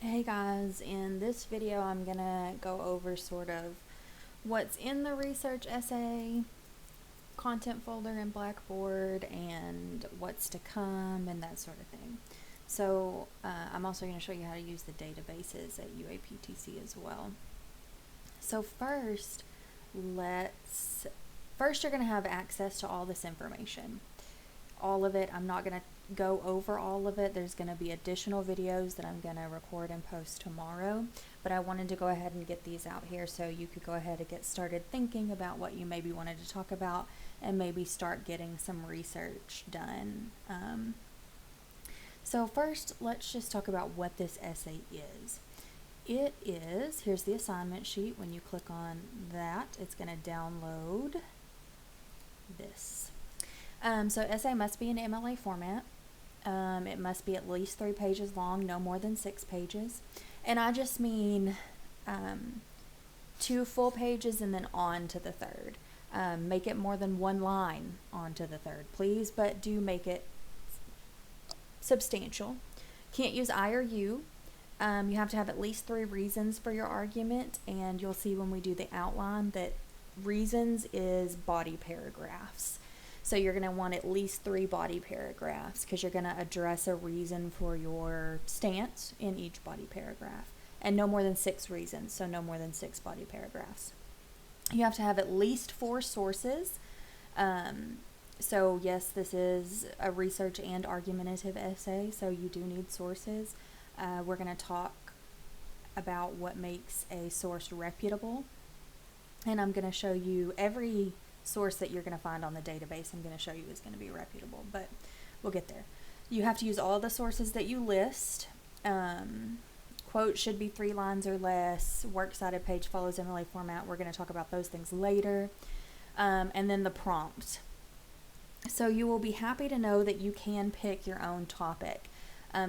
Hey guys, in this video I'm gonna go over sort of what's in the research essay content folder in Blackboard and what's to come and that sort of thing. So I'm also going to show you how to use the databases at UAPTC as well. So first you're going to have access to all this information. All of it. I'm not going to go over all of it. There's going to be additional videos that I'm going to record and post tomorrow, but I wanted to go ahead and get these out here so you could go ahead and get started thinking about what you maybe wanted to talk about and maybe start getting some research done. So first, let's just talk about what this essay is. Here's the assignment sheet. When you click on that, it's going to download this. So essay must be in MLA format. It must be at least 3 pages long, no more than 6 pages. And I just mean 2 full pages and then on to the third. Make it more than 1 line on to the third, please, but do make it substantial. Can't use I or you. You have to have at least 3 reasons for your argument, and you'll see when we do the outline that reasons is body paragraphs. So you're going to want at least 3 body paragraphs because you're going to address a reason for your stance in each body paragraph. And no more than 6 reasons, so no more than 6 body paragraphs. You have to have at least 4 sources. So yes, this is a research and argumentative essay, so you do need sources. We're going to talk about what makes a source reputable, and I'm going to show you every source that you're going to find on the database. I'm going to show you is going to be reputable, but we'll get there. You have to use all the sources that you list. Quote should be 3 lines or less. Works cited page follows MLA format. We're going to talk about those things later. And then the prompt. So you will be happy to know that you can pick your own topic.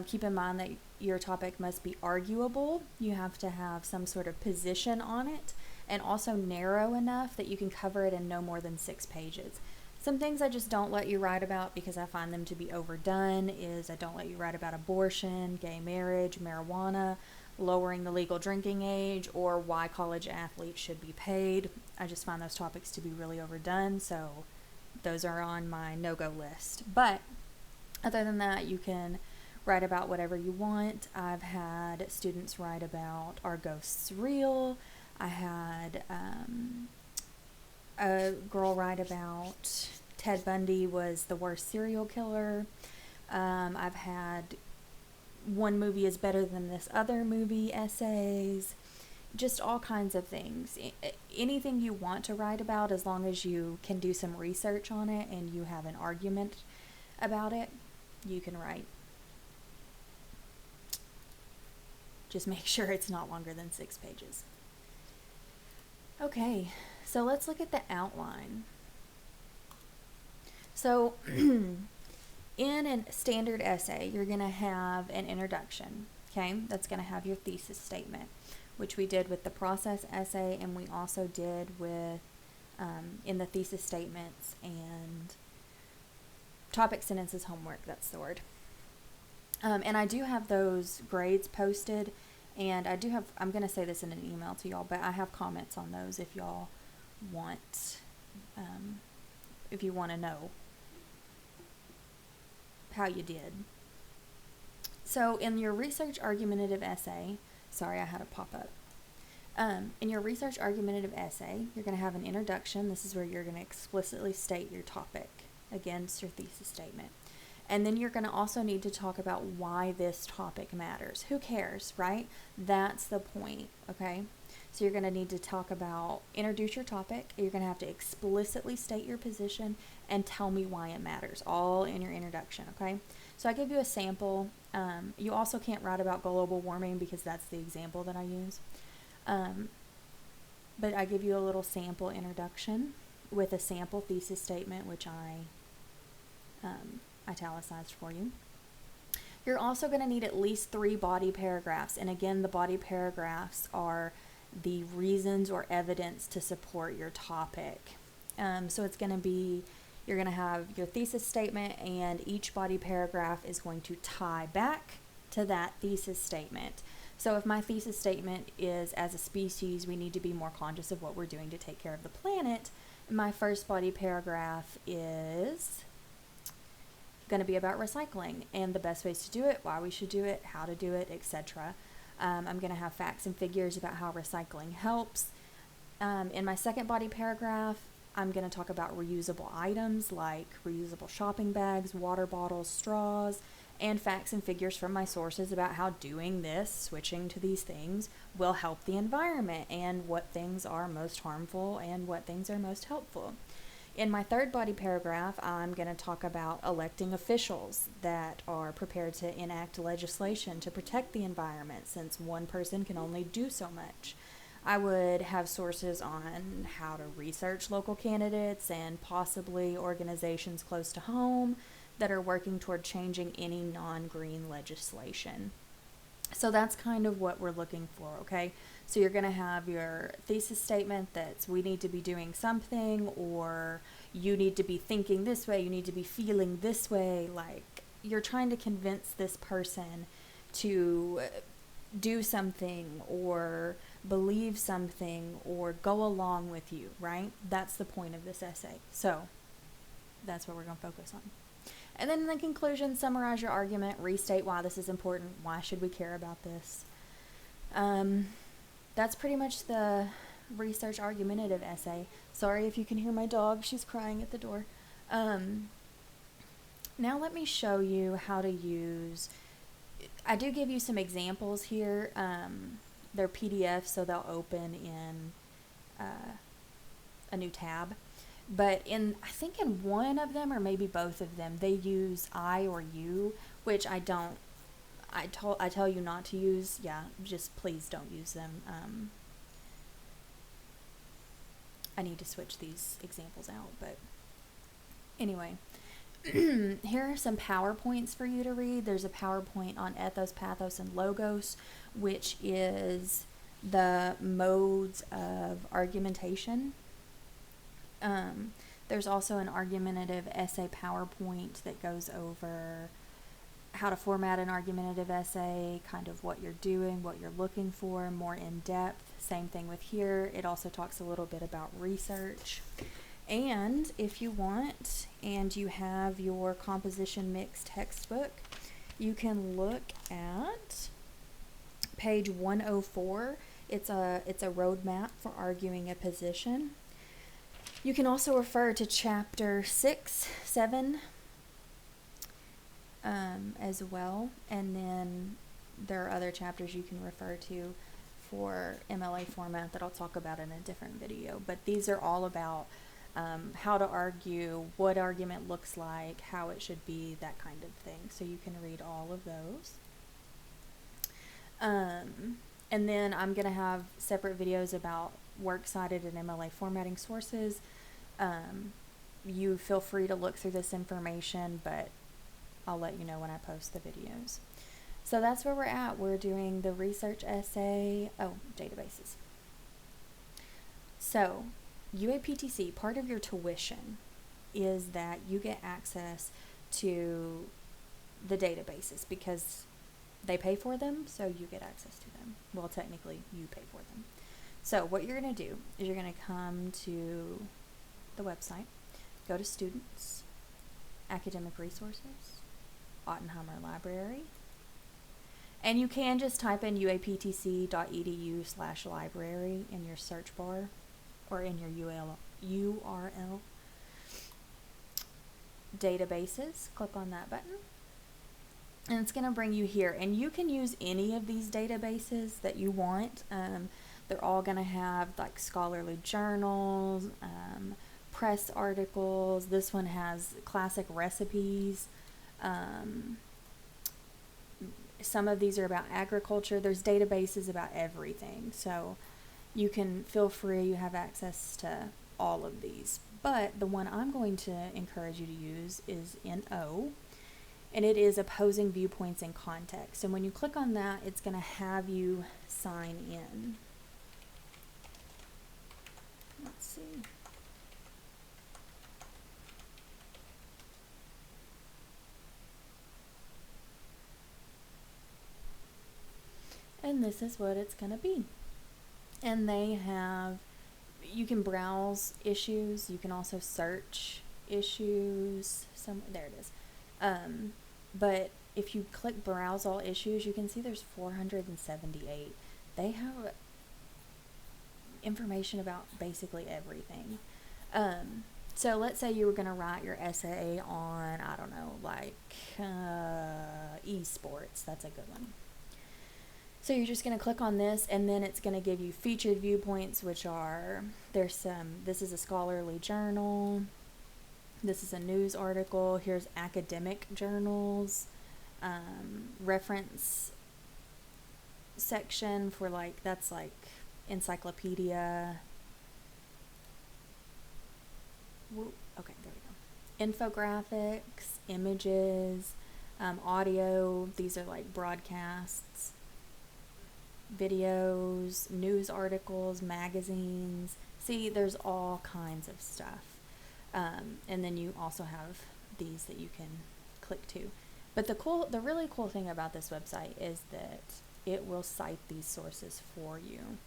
Keep in mind that your topic must be arguable. You have to have some sort of position on it, and also narrow enough that you can cover it in no more than 6 pages. Some things I just don't let you write about because I find them to be overdone is I don't let you write about abortion, gay marriage, marijuana, lowering the legal drinking age, or why college athletes should be paid. I just find those topics to be really overdone, so those are on my no-go list. But other than that, you can write about whatever you want. I've had students write about are ghosts real. I had a girl write about Ted Bundy was the worst serial killer. I've had one movie is better than this other movie essays. Just all kinds of things. Anything you want to write about, as long as you can do some research on it and you have an argument about it, you can write. Just make sure it's not longer than 6 pages. Okay, so let's look at the outline. So in a standard essay, you're going to have an introduction, okay? That's going to have your thesis statement, which we did with the process essay, and we also did with in the thesis statements and topic sentences homework, that's the word. And I do have those grades posted, and I'm going to say this in an email to y'all, but I have comments on those if y'all want, if you want to know how you did. So in your research argumentative essay, sorry, I had a pop-up. In your research argumentative essay, you're going to have an introduction. This is where you're going to explicitly state your topic against your thesis statement. And then you're going to also need to talk about why this topic matters. Who cares, right? That's the point, okay? So you're going to need to introduce your topic. You're going to have to explicitly state your position and tell me why it matters, all in your introduction, okay? So I give you a sample. You also can't write about global warming because that's the example that I use. But I give you a little sample introduction with a sample thesis statement, which I italicized for you. You're also going to need at least 3 body paragraphs. And again, the body paragraphs are the reasons or evidence to support your topic. So it's going to be, you're going to have your thesis statement, and each body paragraph is going to tie back to that thesis statement. So if my thesis statement is, as a species, we need to be more conscious of what we're doing to take care of the planet, my first body paragraph is going to be about recycling and the best ways to do it, why we should do it, how to do it, etc. I'm going to have facts and figures about how recycling helps. In my second body paragraph, I'm going to talk about reusable items like reusable shopping bags, water bottles, straws, and facts and figures from my sources about how doing this, switching to these things, will help the environment and what things are most harmful and what things are most helpful. In my third body paragraph, I'm going to talk about electing officials that are prepared to enact legislation to protect the environment, since one person can only do so much. I would have sources on how to research local candidates and possibly organizations close to home that are working toward changing any non-green legislation. So that's kind of what we're looking for, okay? So you're going to have your thesis statement that's we need to be doing something, or you need to be thinking this way, you need to be feeling this way. Like, you're trying to convince this person to do something or believe something or go along with you, right? That's the point of this essay. So that's what we're going to focus on. And then in the conclusion, summarize your argument, restate why this is important, why should we care about this. That's pretty much the research argumentative essay. Sorry if you can hear my dog, she's crying at the door. Now let me show you how to use, I do give you some examples here. They're PDFs, so they'll open in a new tab. But I think in one of them, or maybe both of them, they use I or you, which I don't. I tell you not to use. Yeah, just please don't use them. I need to switch these examples out, but anyway. Here are some PowerPoints for you to read. There's a PowerPoint on ethos, pathos, and logos, which is the modes of argumentation. There's also an argumentative essay PowerPoint that goes over how to format an argumentative essay, kind of what you're doing, what you're looking for, more in depth. Same thing with here. It also talks a little bit about research. And if you want, and you have your composition mix textbook, you can look at page 104. It's a roadmap for arguing a position. You can also refer to chapter 6, 7 as well, and then there are other chapters you can refer to for MLA format that I'll talk about in a different video. But these are all about how to argue, what argument looks like, how it should be, that kind of thing. So you can read all of those. And then I'm going to have separate videos about works cited and MLA formatting sources. You feel free to look through this information, but I'll let you know when I post the videos. So that's where we're at. We're doing the research essay, databases. So UAPTC, part of your tuition is that you get access to the databases because they pay for them, so you get access to them. Well, technically, you pay for them. So what you're going to do is you're going to come to the website, go to Students, Academic Resources, Ottenheimer Library, and you can just type in uaptc.edu/library in your search bar or in your URL. Databases, click on that button. And it's going to bring you here. And you can use any of these databases that you want. They're all going to have like scholarly journals, press articles. This one has classic recipes. Some of these are about agriculture. There's databases about everything. So you can feel free. You have access to all of these. But the one I'm going to encourage you to use is NO. And it is opposing viewpoints in context. And when you click on that, it's going to have you sign in. Let's see. and this is what it's going to be. And you can browse issues, you can also search issues, there it is. But if you click browse all issues, you can see there's 478. They have information about basically everything. So let's say you were going to write your essay on, I don't know, like esports. That's a good one. So you're just going to click on this, and then it's going to give you featured viewpoints, which are, this is a scholarly journal, this is a news article, here's academic journals, reference section for that's like encyclopedia. Okay, there we go. Infographics, images, audio, these are like broadcasts, videos, news articles, magazines. See, there's all kinds of stuff. And then you also have these that you can click to. But the really cool thing about this website is that it will cite these sources for you.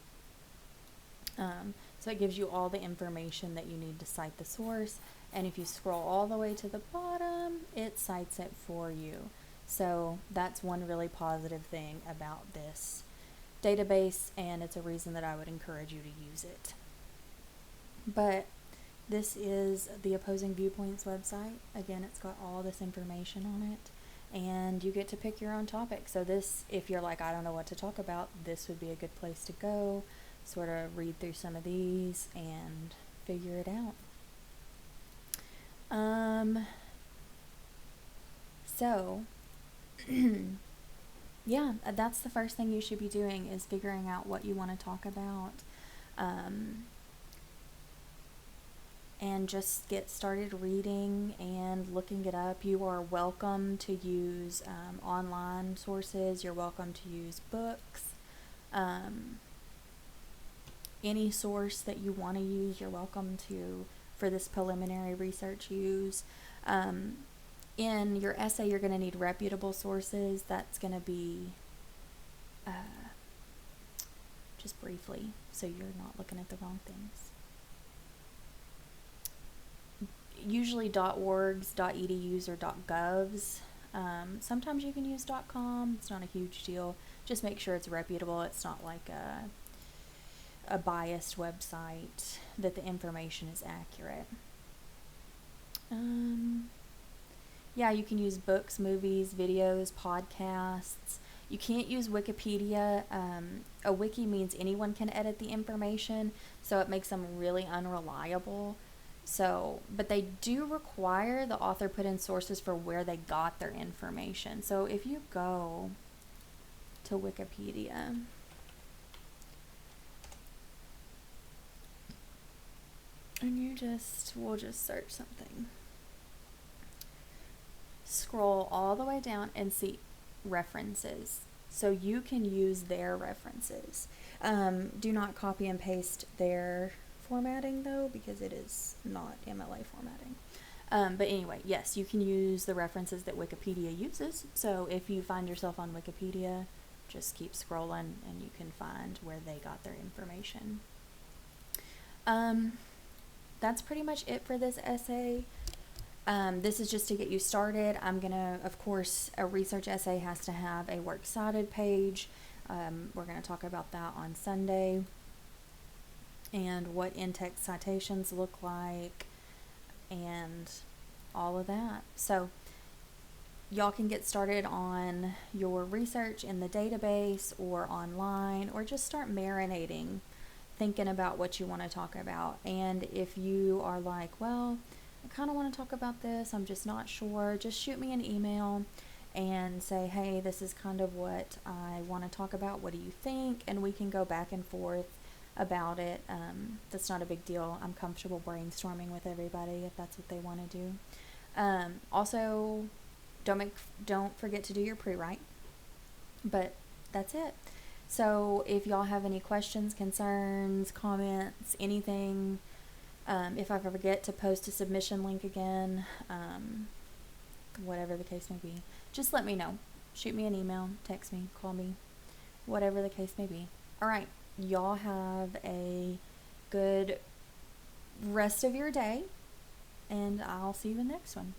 So it gives you all the information that you need to cite the source, and if you scroll all the way to the bottom, it cites it for you. So that's one really positive thing about this database, and it's a reason that I would encourage you to use it. But this is the Opposing Viewpoints website. Again, it's got all this information on it, and you get to pick your own topic. So this, if you're like, I don't know what to talk about, this would be a good place to go, sort of read through some of these and figure it out. So yeah, that's the first thing you should be doing, is figuring out what you want to talk about. And just get started reading and looking it up. You are welcome to use online sources. You're welcome to use books. Any source that you want to use, you're welcome to, for this preliminary research, use. In your essay, you're going to need reputable sources. That's going to be, just briefly, so you're not looking at the wrong things. Usually .orgs, .edus, or .govs. Sometimes you can use .com. It's not a huge deal. Just make sure it's reputable. It's not like a biased website, that the information is accurate. Yeah, you can use books, movies, videos, podcasts. You can't use Wikipedia. A wiki means anyone can edit the information, so it makes them really unreliable. So, but they do require the author put in sources for where they got their information. So if you go to Wikipedia, and we'll just search something. Scroll all the way down and see references. So you can use their references. Do not copy and paste their formatting though, because it is not MLA formatting. But anyway, yes, you can use the references that Wikipedia uses. So if you find yourself on Wikipedia, just keep scrolling and you can find where they got their information. That's pretty much it for this essay. This is just to get you started. I'm gonna, of course, a research essay has to have a works cited page. We're gonna talk about that on Sunday, and what in-text citations look like, and all of that. So y'all can get started on your research in the database or online, or just start marinating, thinking about what you want to talk about. And if you are like, well, I kind of want to talk about this, I'm just not sure, just shoot me an email and say, hey, this is kind of what I want to talk about, what do you think? And we can go back and forth about it. That's not a big deal. I'm comfortable brainstorming with everybody if that's what they want to do. Also, don't forget to do your pre-write. But that's it. So if y'all have any questions, concerns, comments, anything, if I forget to post a submission link again, whatever the case may be, just let me know. Shoot me an email, text me, call me, whatever the case may be. All right, y'all have a good rest of your day, and I'll see you in the next one.